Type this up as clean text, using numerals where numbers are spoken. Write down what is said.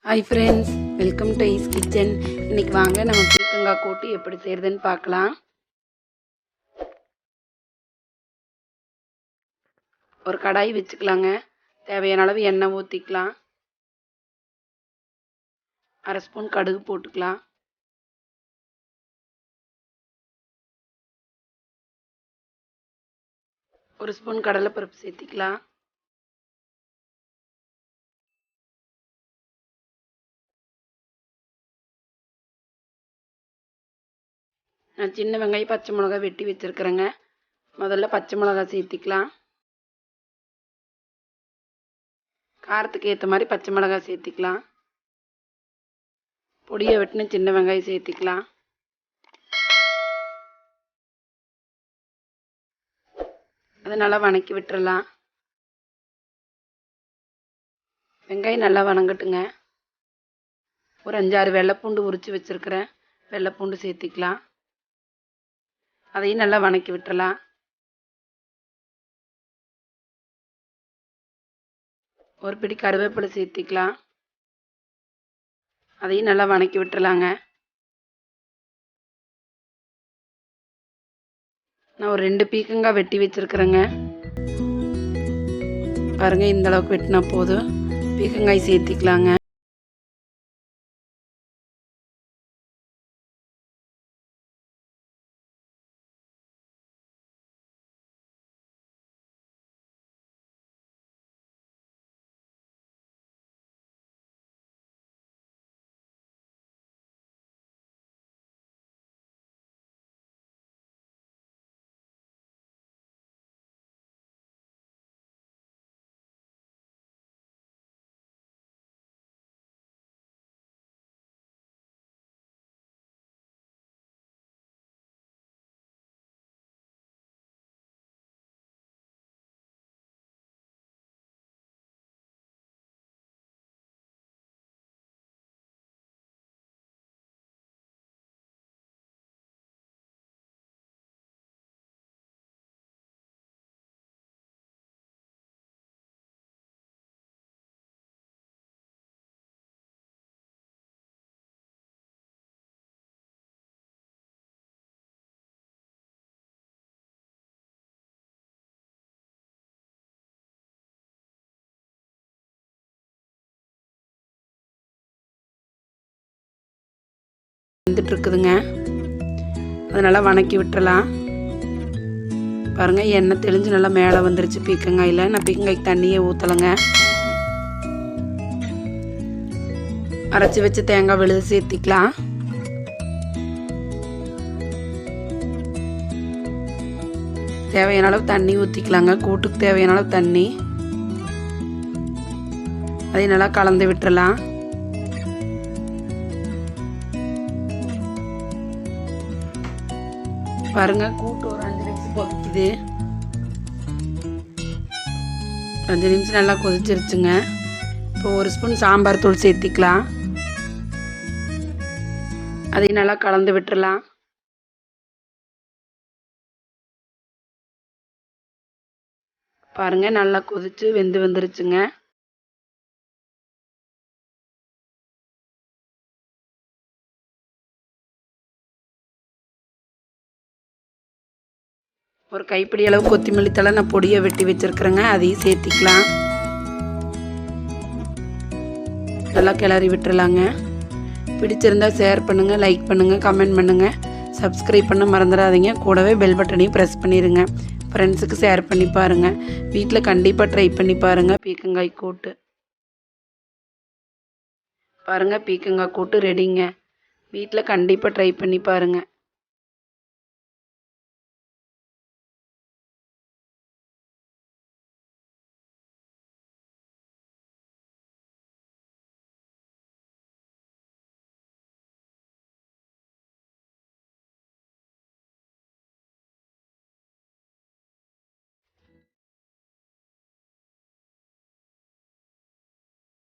Hi friends, welcome to ease kitchen. இன்றைக்கி வாங்க நம்ம பீர்க்கங்காய் கூட்டு எப்படி செய்கிறதுன்னு பார்க்கலாம். ஒரு கடாய் வச்சுக்கலாங்க. தேவையான அளவு எண்ணெய் ஊற்றிக்கலாம். 1/2 ஸ்பூன் கடுகு போட்டுக்கலாம். ஒரு ஸ்பூன் கடலைப்பருப்பு சேர்த்திக்கலாம். நான் சின்ன வெங்காயம் பச்சை மிளகாய் வெட்டி வச்சுருக்கிறேங்க. முதல்ல பச்சை மிளகாய் சேர்த்திக்கலாம். காரத்துக்கு ஏற்ற மாதிரி பச்சை மிளகாய் சேர்த்திக்கலாம். பொடியை வெட்டின சின்ன வெங்காயம் சேர்த்திக்கலாம். அதை நல்லா வணக்கி விட்டுறலாம். வெங்காயம் நல்லா வணங்கட்டுங்க. ஒரு 5-6 வெள்ளைப்பூண்டு உரித்து வச்சுருக்கிறேன். வெள்ளைப்பூண்டு சேர்த்திக்கலாம். அதையும் நல்லா வணக்கி விட்டுறலாம். ஒரு பிடி கருவேப்பிலை சேர்த்திக்கலாம். அதையும் நல்லா வணக்கி விட்டுறலாங்க. நான் ஒரு 2 பீர்க்கங்காய் வெட்டி வச்சுருக்கிறேங்க. பாருங்கள், இந்த அளவுக்கு வெட்டினா போதும். பீர்க்கங்காய் சேர்த்திக்கலாங்க. வந்துட்டு இருக்குதுங்க. அதை நல்லா வணக்கி விட்டுறலாம். பாருங்கள், எண்ணெய் தெளிஞ்சு நல்லா மேலே வந்துருச்சு பீர்க்கங்காயில். நான் பீர்க்கங்காய்க்கு தண்ணியே ஊற்றலைங்க. அரைச்சி வச்சு தேங்காய் விழுது சேர்த்திக்கலாம். தேவையான அளவு தண்ணி ஊற்றிக்கலாங்க. கூட்டுக்கு தேவையான அளவு தண்ணி. அதையும் நல்லா கலந்து விட்டுறலாம். பாருங்க, கூட்டு ஒரு 5 நிமிஷம் கொதிக்குது. 5 நிமிஷம் நல்லா கொதிச்சிருச்சுங்க. இப்போ ஒரு ஸ்பூன் சாம்பார் தூள் சேர்த்திக்கலாம். அதையும் நல்லா கலந்து விட்டுறலாம். பாருங்க, நல்லா கொதிச்சு வெந்து வந்துருச்சுங்க. ஒரு கைப்பிடி அளவு கொத்தமல்லி தழை நான் பொடியை வெட்டி வச்சுருக்கிறேங்க. அதையும் சேர்த்திக்கலாம். நல்லா கிளறி விட்டுறலாங்க. பிடிச்சிருந்தால் ஷேர் பண்ணுங்கள், லைக் பண்ணுங்கள், கமெண்ட் பண்ணுங்கள். சப்ஸ்கிரைப் பண்ண மறந்துடாதீங்க. கூடவே பெல் பட்டனையும் ப்ரெஸ் பண்ணிடுங்க. ஃப்ரெண்ட்ஸுக்கு ஷேர் பண்ணி பாருங்கள். வீட்டில் கண்டிப்பாக ட்ரை பண்ணி பாருங்கள் பீர்க்கங்காய் கூட்டு. பாருங்கள், பீர்க்கங்காய் கூட்டு ரெடிங்க. வீட்டில் கண்டிப்பாக ட்ரை பண்ணி பாருங்கள்.